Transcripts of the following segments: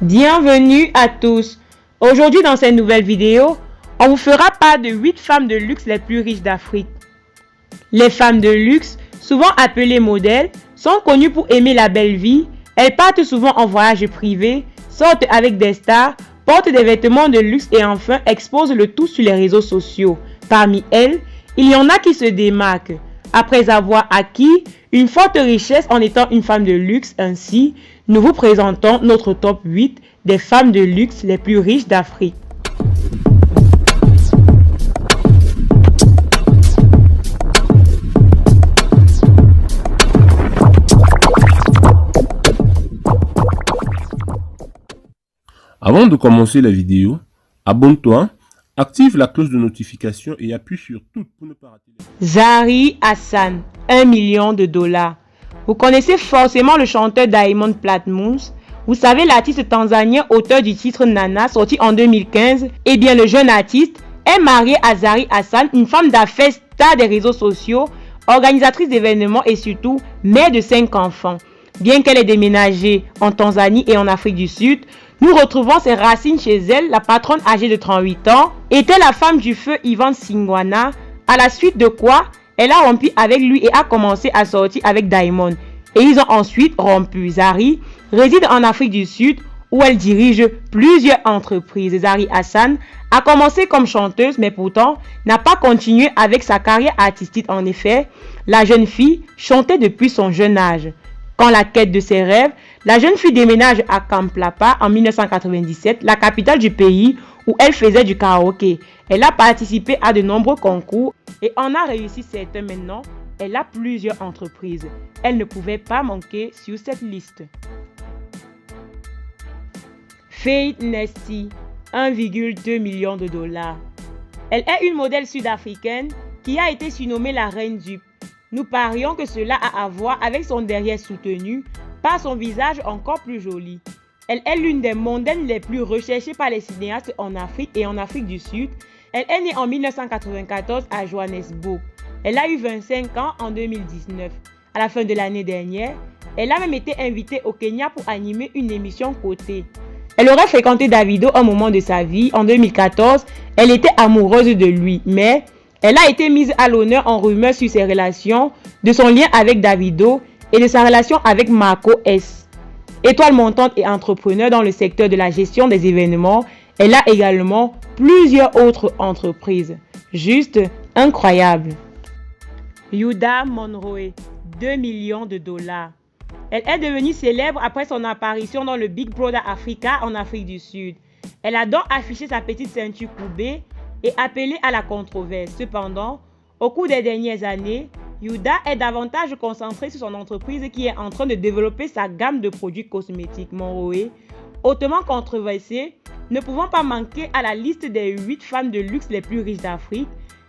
Bienvenue à tous. Aujourd'hui dans cette nouvelle vidéo, on vous fera part de 8 femmes de luxe les plus riches d'Afrique. Les femmes de luxe, souvent appelées modèles, sont connues pour aimer la belle vie. Elles partent souvent en voyage privé, sortent avec des stars, portent des vêtements de luxe et enfin exposent le tout sur les réseaux sociaux. Parmi elles, il y en a qui se démarquent. Après avoir acquis une forte richesse en étant une femme de luxe, ainsi, nous vous présentons notre top 8 des femmes de luxe les plus riches d'Afrique. Avant de commencer la vidéo, abonne-toi, active la cloche de notification et appuie sur tout pour ne pas rater les... Zari Hassan, 1 million de dollars. Vous connaissez forcément le chanteur Diamond Platnumz. Vous savez l'artiste tanzanien auteur du titre Nana sorti en 2015. Eh bien le jeune artiste est marié à Zari Hassan, une femme d'affaires star des réseaux sociaux, organisatrice d'événements et surtout mère de 5 enfants. Bien qu'elle ait déménagé en Tanzanie et en Afrique du Sud, nous retrouvons ses racines chez elle. La patronne âgée de 38 ans était la femme du feu Ivan Singwana, à la suite de quoi elle a rompu avec lui et a commencé à sortir avec Diamond. Et ils ont ensuite rompu. Zari réside en Afrique du Sud où elle dirige plusieurs entreprises. Zari Hassan a commencé comme chanteuse mais pourtant n'a pas continué avec sa carrière artistique. En effet, la jeune fille chantait depuis son jeune âge. Quand la quête de ses rêves, la jeune fille déménage à Kamplapa en 1997, la capitale du pays où elle faisait du karaoké. Elle a participé à de nombreux concours et en a réussi certains. Maintenant, elle a plusieurs entreprises. Elle ne pouvait pas manquer sur cette liste. Faith Nesty, 1,2 million de dollars. Elle est une modèle sud-africaine qui a été surnommée la reine du. Nous parions que cela a à voir avec son derrière soutenu par son visage encore plus joli. Elle est l'une des mondaines les plus recherchées par les cinéastes en Afrique et en Afrique du Sud. Elle est née en 1994 à Johannesburg. Elle a eu 25 ans en 2019. À la fin de l'année dernière, elle a même été invitée au Kenya pour animer une émission cotée. Elle aurait fréquenté Davido un moment de sa vie. En 2014, elle était amoureuse de lui, mais elle a été mise à l'honneur en rumeur sur ses relations, de son lien avec Davido et de sa relation avec Marco S. Étoile montante et entrepreneur dans le secteur de la gestion des événements, elle a également plusieurs autres entreprises. Juste incroyable. Yuda Monroe, 2 millions de dollars. Elle est devenue célèbre après son apparition dans le Big Brother Africa en Afrique du Sud. Elle adore afficher sa petite ceinture courbée et appeler à la controverse. Cependant, au cours des dernières années, Yuda est davantage concentrée sur son entreprise qui est en train de développer sa gamme de produits cosmétiques. Monroe, hautement controversée, ne pouvant pas manquer à la liste des 8 femmes de luxe les plus riches d'Afrique.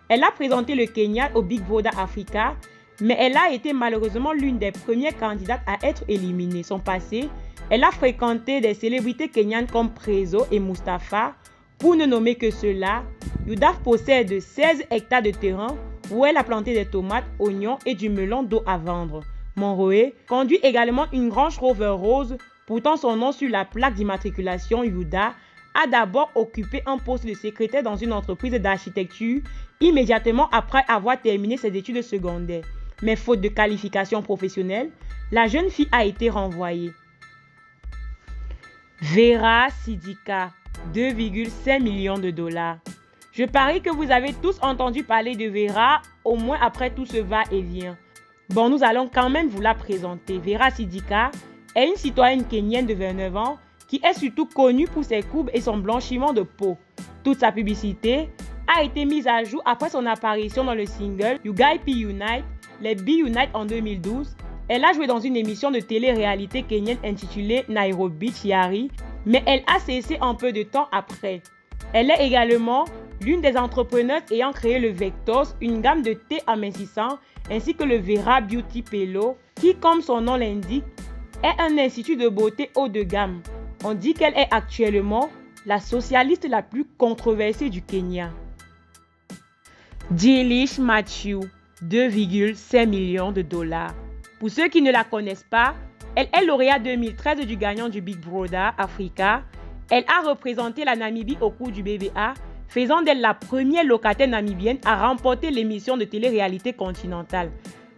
Elle a présenté le Kenya au Big Brother Africa, mais elle a été malheureusement l'une des premières candidates à être éliminée. Son passé, elle a fréquenté des célébrités kenyanes comme Prezo et Mustapha. Pour ne nommer que cela, Yuda possède 16 hectares de terrain où elle a planté des tomates, oignons et du melon d'eau à vendre. Monroe conduit également une Range Rover rose, portant son nom sur la plaque d'immatriculation. Yuda a d'abord occupé un poste de secrétaire dans une entreprise d'architecture immédiatement après avoir terminé ses études secondaires. Mais faute de qualification professionnelle, la jeune fille a été renvoyée. Vera Sidika, 2,5 millions de dollars. Je parie que vous avez tous entendu parler de Vera, au moins après tout ce va-et-vient. Bon, nous allons quand même vous la présenter. Vera Sidika est une citoyenne kenyenne de 29 ans qui est surtout connue pour ses courbes et son blanchiment de peau. Toute sa publicité a été mise à jour après son apparition dans le single You Guys Be Unite, les Be Unite en 2012. Elle a joué dans une émission de télé-réalité kenyenne intitulée Nairobi Chiari, mais elle a cessé un peu de temps après. Elle est également l'une des entrepreneurs ayant créé le Vectos, une gamme de thé amincissant, ainsi que le Vera Beauty Pillow, qui, comme son nom l'indique, est un institut de beauté haut de gamme. On dit qu'elle est actuellement la socialiste la plus controversée du Kenya. Delish Matthew, 2,5 millions de dollars. Pour ceux qui ne la connaissent pas, Elle est lauréate 2013 du gagnant du Big Brother Africa. Elle a représenté la Namibie au cours du BBA, faisant d'elle la première locataire namibienne à remporter l'émission de télé-réalité continentale.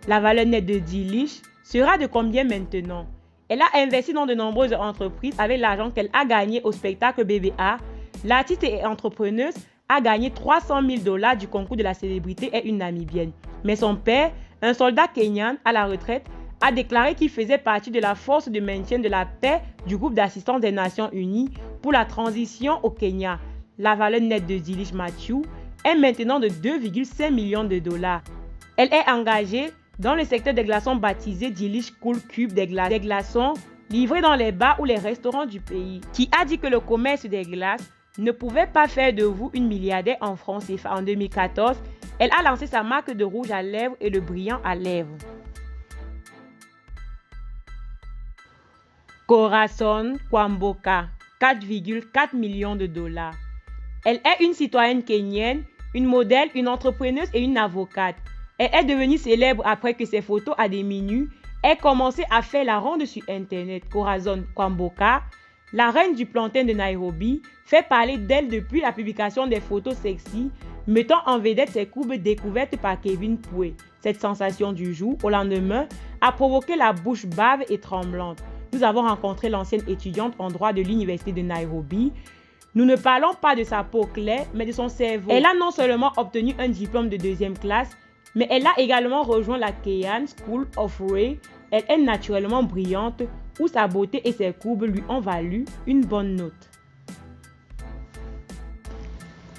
La valeur nette de Dilish sera de combien maintenant? Elle a investi dans de nombreuses entreprises avec l'argent qu'elle a gagné au spectacle BBA. L'artiste et entrepreneuse a gagné 300 000 $ du concours de la célébrité et une Namibienne. Mais son père, un soldat kenyan à la retraite, a déclaré qu'il faisait partie de la force de maintien de la paix du groupe d'assistance des Nations Unies pour la transition au Kenya. La valeur nette de Dilish Matthew est maintenant de 2,5 millions de $. Elle est engagée dans le secteur des glaçons baptisé Dilish Cool Cube des glaçons livrés dans les bars ou les restaurants du pays, qui a dit que le commerce des glaces ne pouvait pas faire de vous une milliardaire en francs CFA. En 2014, elle a lancé sa marque de rouge à lèvres et de brillant à lèvres. Corazon Kwamboka, 4,4 millions de $. Elle est une citoyenne kenyenne, une modèle, une entrepreneuse et une avocate. Elle est devenue célèbre après que ses photos à demi nues aient commencé à faire la ronde sur Internet. Corazon Kwamboka, la reine du plantain de Nairobi, fait parler d'elle depuis la publication des photos sexy, mettant en vedette ses courbes découvertes par Kevin Poué. Cette sensation du jour, au lendemain, a provoqué la bouche bave et tremblante. Nous avons rencontré l'ancienne étudiante en droit de l'université de Nairobi. Nous ne parlons pas de sa peau claire, mais de son cerveau. Elle a non seulement obtenu un diplôme de 2e classe, mais elle a également rejoint la Keyan School of Ray. Elle est naturellement brillante, où sa beauté et ses courbes lui ont valu une bonne note.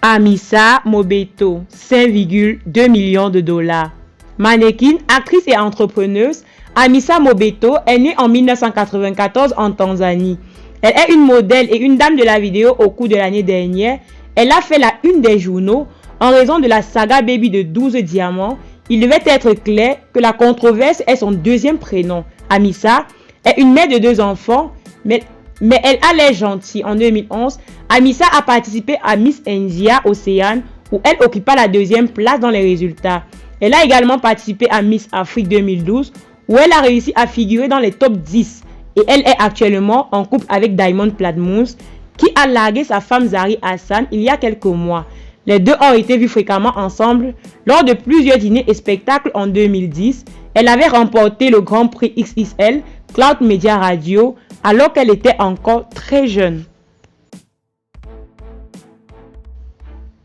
Amissa Mobeto, 5,2 millions de $. Mannequin, actrice et entrepreneuse, Amissa Mobeto est née en 1994 en Tanzanie. Elle est une modèle et une dame de la vidéo au cours de l'année dernière. Elle a fait la une des journaux en raison de la saga Baby de 12 diamants. Il devait être clair que la controverse est son 2e prénom. Amissa est une mère de 2 enfants, mais elle a l'air gentille. En 2011, Amissa a participé à Miss India Océane où elle occupa la 2e place dans les résultats. Elle a également participé à Miss Afrique 2012 où elle a réussi à figurer dans les top 10 et elle est actuellement en couple avec Diamond Platnumz qui a largué sa femme Zari Hassan il y a quelques mois. Les deux ont été vus fréquemment ensemble lors de plusieurs dîners et spectacles en 2010. Elle avait remporté le Grand Prix XXL Cloud Media Radio alors qu'elle était encore très jeune.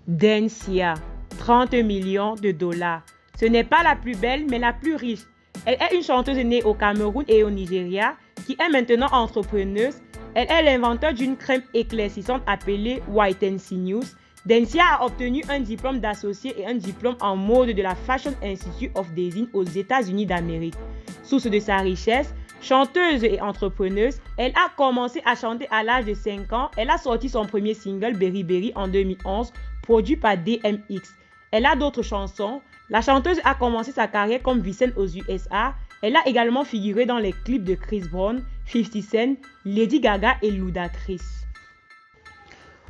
Densia, 30 millions de $. Ce n'est pas la plus belle mais la plus riche. Elle est une chanteuse née au Cameroun et au Nigeria qui est maintenant entrepreneuse. Elle est l'inventeur d'une crème éclaircissante appelée White & Sinews. Densia a obtenu un diplôme d'associé et un diplôme en mode de la Fashion Institute of Design aux États-Unis d'Amérique. Source de sa richesse, chanteuse et entrepreneuse, elle a commencé à chanter à l'âge de 5 ans. Elle a sorti son premier single Berry Berry en 2011, produit par DMX. Elle a d'autres chansons. La chanteuse a commencé sa carrière comme Vicenne aux USA. Elle a également figuré dans les clips de Chris Brown, 50 Cent, Lady Gaga et Ludacris.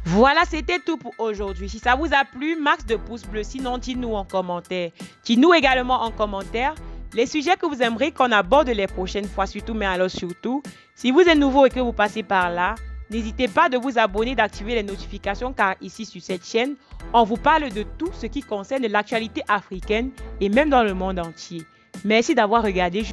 Voilà, c'était tout pour aujourd'hui. Si ça vous a plu, max de pouces bleus. Sinon, dites-nous en commentaire. Dites-nous également en commentaire les sujets que vous aimeriez qu'on aborde les prochaines fois. Surtout, mais alors surtout, si vous êtes nouveau et que vous passez par là, n'hésitez pas de vous abonner, d'activer les notifications car ici sur cette chaîne, on vous parle de tout ce qui concerne l'actualité africaine et même dans le monde entier. Merci d'avoir regardé.